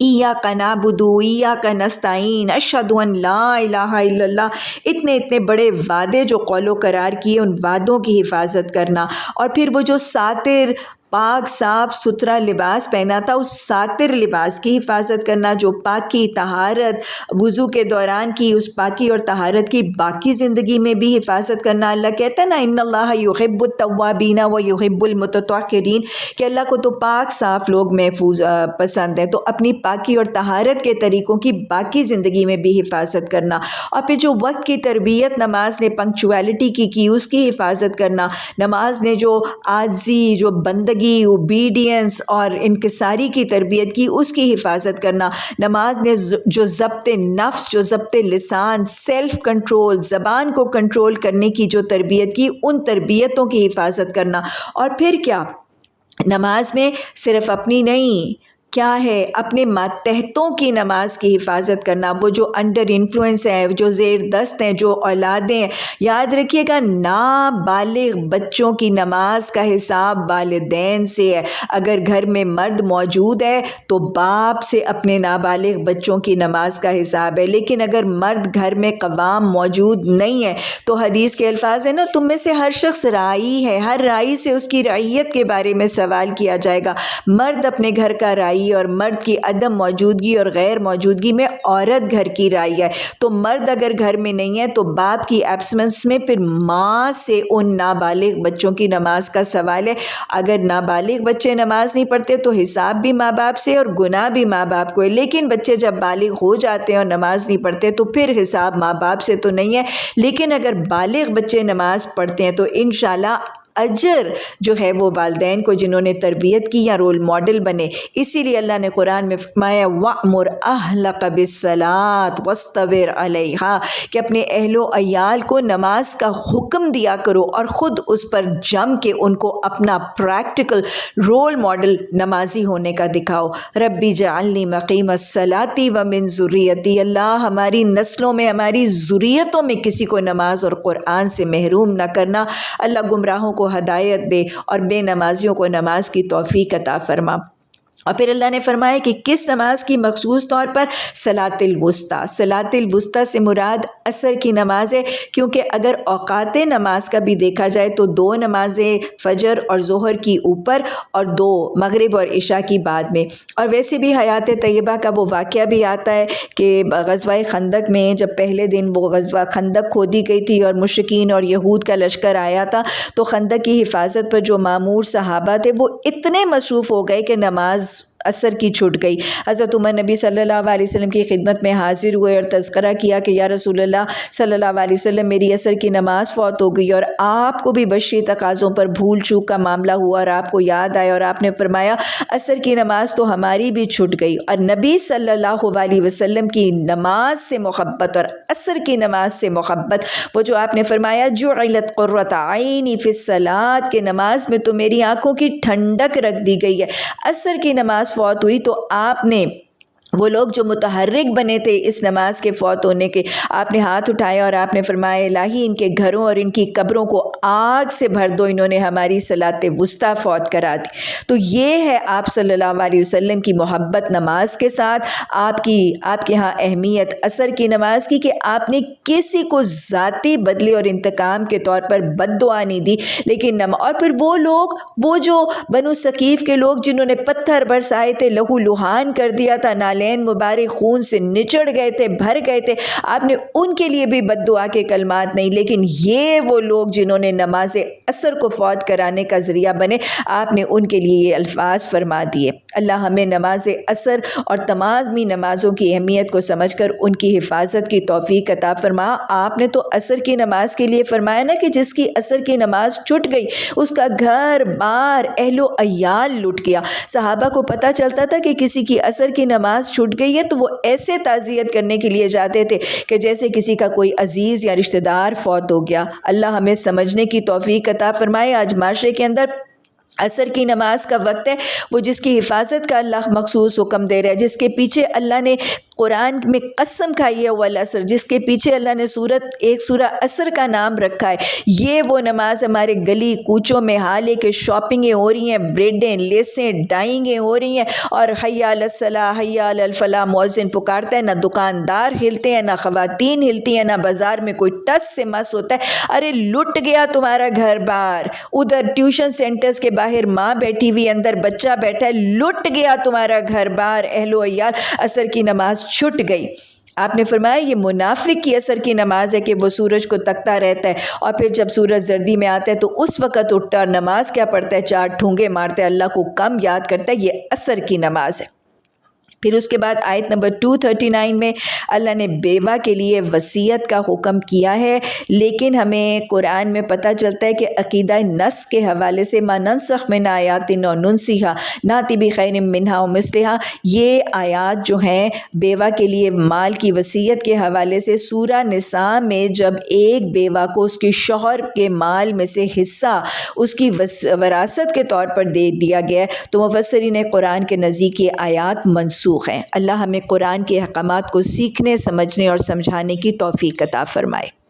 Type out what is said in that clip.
ایاک نعبد ایاک نستعین اشہد ان لا الہ الا اللہ، اتنے بڑے وعدے جو قول و قرار کیے، ان وعدوں کی حفاظت کرنا، اور پھر وہ جو ساتر پاک صاف ستھرا لباس پہنا تھا، اس ساتر لباس کی حفاظت کرنا، جو پاکی طہارت وضو کے دوران کی، اس پاکی اور طہارت کی باقی زندگی میں بھی حفاظت کرنا۔ اللہ کہتا ہے نا ان اللہ یحب التوابین و یحب المتطہرین، کہ اللہ کو تو پاک صاف لوگ محفوظ پسند ہیں، تو اپنی پاکی اور طہارت کے طریقوں کی باقی زندگی میں بھی حفاظت کرنا، اور پھر جو وقت کی تربیت نماز نے پنکچویلٹی کی اس کی حفاظت کرنا، نماز نے جو عاجزی، جو بندگی، اوبیڈینس اور انکساری کی تربیت کی، اس کی حفاظت کرنا، نماز نے جو ضبط نفس، جو ضبط لسان، سیلف کنٹرول، زبان کو کنٹرول کرنے کی جو تربیت کی، ان تربیتوں کی حفاظت کرنا، اور پھر کیا، نماز میں صرف اپنی نہیں، کیا ہے اپنے ماتحتوں کی نماز کی حفاظت کرنا، وہ جو انڈر انفلوئنس ہیں، جو زیر دست ہیں، جو اولادیں ہیں۔ یاد رکھیے گا نابالغ بچوں کی نماز کا حساب والدین سے ہے۔ اگر گھر میں مرد موجود ہے تو باپ سے اپنے نابالغ بچوں کی نماز کا حساب ہے، لیکن اگر مرد گھر میں قوام موجود نہیں ہے تو حدیث کے الفاظ ہیں نا، تم میں سے ہر شخص راعی ہے، ہر راعی سے اس کی رعیت کے بارے میں سوال کیا جائے گا۔ مرد اپنے گھر کا راعی، اور مرد کی عدم موجودگی اور غیر موجودگی میں عورت گھر کی راعی ہے۔ تو مرد اگر گھر میں نہیں ہے تو باپ کی ایبسنس میں پھر ماں سے ان نابالغ بچوں کی نماز کا سوال ہے۔ اگر نابالغ بچے نماز نہیں پڑھتے تو حساب بھی ماں باپ سے اور گناہ بھی ماں باپ کو ہے، لیکن بچے جب بالغ ہو جاتے ہیں اور نماز نہیں پڑھتے تو پھر حساب ماں باپ سے تو نہیں ہے، لیکن اگر بالغ بچے نماز پڑھتے ہیں تو انشاءاللہ اجر جو ہے وہ والدین کو جنہوں نے تربیت کی یا رول ماڈل بنے۔ اسی لیے اللہ نے قرآن میں فرمایا وَأْمُرْ أَهْلَكَ بِالصَّلَاةِ وَاصْطَبِرْ عَلَيْهَا، کہ اپنے اہل و عیال کو نماز کا حکم دیا کرو اور خود اس پر جم کے ان کو اپنا پریکٹیکل رول ماڈل نمازی ہونے کا دکھاؤ۔ ربی جعلنی مقیم الصلاۃ ومن ذریتی، اللہ ہماری نسلوں میں، ہماری ذریتوں میں کسی کو نماز اور قرآن سے محروم نہ کرنا۔ اللہ گمراہوں کو ہدایت دے اور بے نمازیوں کو نماز کی توفیق عطا فرما۔ اور پھر اللہ نے فرمایا کہ کس نماز کی مخصوص طور پر صلاۃ الوسطیٰ، صلاۃ الوسطیٰ سے مراد عصر کی نماز ہے، کیونکہ اگر اوقات نماز کا بھی دیکھا جائے تو 2 نمازیں فجر اور ظہر کی اوپر اور 2 مغرب اور عشاء کی بعد میں۔ اور ویسے بھی حیات طیبہ کا وہ واقعہ بھی آتا ہے کہ غزوہ خندق میں جب پہلے دن وہ غزوہ خندق کھودی گئی تھی اور مشرکین اور یہود کا لشکر آیا تھا، تو خندق کی حفاظت پر جو مامور صحابہ تھے وہ اتنے مصروف ہو گئے کہ نماز عصر کی چھوٹ گئی۔ حضرت عمر نبی صلی اللہ علیہ وسلم کی خدمت میں حاضر ہوئے اور تذکرہ کیا کہ یا رسول اللہ صلی اللہ علیہ وسلم، میری عصر کی نماز فوت ہو گئی، اور آپ کو بھی بشری تقاضوں پر بھول چوک کا معاملہ ہوا اور آپ کو یاد آیا، اور آپ نے فرمایا عصر کی نماز تو ہماری بھی چھٹ گئی۔ اور نبی صلی اللہ علیہ وسلم کی نماز سے محبت اور عصر کی نماز سے محبت، وہ جو آپ نے فرمایا جعلت قرۃ عینی فی الصلاۃ، کہ نماز میں تو میری آنکھوں کی ٹھنڈک رکھ دی گئی ہے۔ عصر کی نماز فوت ہوئی تو آپ نے، وہ لوگ جو متحرک بنے تھے اس نماز کے فوت ہونے کے، آپ نے ہاتھ اٹھایا اور آپ نے فرمایا الہی ان کے گھروں اور ان کی قبروں کو آگ سے بھر دو، انہوں نے ہماری صلاۃ وسطیٰ فوت کرا دی۔ تو یہ ہے آپ صلی اللہ علیہ وسلم کی محبت نماز کے ساتھ، آپ کے ہاں اہمیت عصر کی نماز کی، کہ آپ نے کسی کو ذاتی بدلے اور انتقام کے طور پر بد دعا نہیں دی، لیکن اور پھر وہ لوگ، وہ جو بنو ثقیف کے لوگ جنہوں نے پتھر برسائے تھے، لہو لہان کر دیا تھا، نالین مبارک خون سے نچڑ گئے تھے، بھر گئے تھے، آپ نے ان کے لیے بھی بد دعا کے کلمات نہیں، لیکن یہ وہ لوگ جنہوں نے نماز عصر کو فوت کرانے کا ذریعہ بنے، آپ نے ان کے لیے یہ الفاظ فرما دیے۔ اللہ ہمیں نماز عصر اور تمامی نمازوں کی اہمیت کو سمجھ کر ان کی حفاظت کی توفیق عطا فرما۔ آپ نے تو عصر کی نماز کے لیے فرمایا نا کہ جس کی عصر کی نماز چھٹ گئی اس کا گھر بار اہل و عیال لٹ گیا۔ صحابہ کو پتہ چلتا تھا کہ کسی کی عصر کی نماز چھوٹ گئی ہے تو وہ ایسے تعزیت کرنے کے لیے جاتے تھے کہ جیسے کسی کا کوئی عزیز یا رشتہ دار فوت ہو گیا۔ اللہ ہمیں سمجھنے کی توفیق عطا فرمائے۔ آج معاشرے کے اندر عصر کی نماز کا وقت ہے وہ جس کی حفاظت کا اللہ مخصوص حکم دے رہا ہے، جس کے پیچھے اللہ نے قرآن میں قسم کھائی ہے والعصر، جس کے پیچھے اللہ نے ایک سورہ عصر کا نام رکھا ہے، یہ وہ نماز ہمارے گلی کوچوں میں حال ہے کہ شاپنگیں ہو رہی ہیں، بریڈیں لیسیں ڈائنگیں ہو رہی ہیں، اور حی علی الصلاح حی علی الفلاح مؤذن پکارتا ہے، نہ دکاندار ہلتے ہیں، نہ خواتین ہلتی ہیں، نہ بازار میں کوئی ٹس سے مس ہوتا ہے۔ ارے لٹ گیا تمہارا گھر بار، ادھر ٹیوشن سینٹرز کے باہر ماں بیٹھی ہوئی، اندر بچہ بیٹھا ہے، لٹ گیا تمہارا گھر بار، اہل و عیال، عصر کی نماز چھٹ گئی۔ آپ نے فرمایا یہ منافق کی عصر کی نماز ہے کہ وہ سورج کو تکتا رہتا ہے، اور پھر جب سورج زردی میں آتا ہے تو اس وقت اٹھتا ہے اور نماز کیا پڑھتا ہے، 4 ٹھونگے مارتا ہے، اللہ کو کم یاد کرتا ہے، یہ عصر کی نماز ہے۔ پھر اس کے بعد آیت نمبر 239 میں اللہ نے بیوہ کے لیے وصیت کا حکم کیا ہے، لیکن ہمیں قرآن میں پتہ چلتا ہے کہ عقیدہ نسخ کے حوالے سے ما ننسخ من آیات او ننسیھا ناتی بخیر منہا و مثلہا، یہ آیات جو ہیں بیوہ کے لیے مال کی وصیت کے حوالے سے سورہ نساء میں جب ایک بیوہ کو اس کے شوہر کے مال میں سے حصہ اس کی وراثت کے طور پر دے دیا گیا تو مفسرین قرآن کے نزدیک یہ آیات منسوخ ہیں۔ اللہ ہمیں قرآن کے احکامات کو سیکھنے، سمجھنے اور سمجھانے کی توفیق عطا فرمائے۔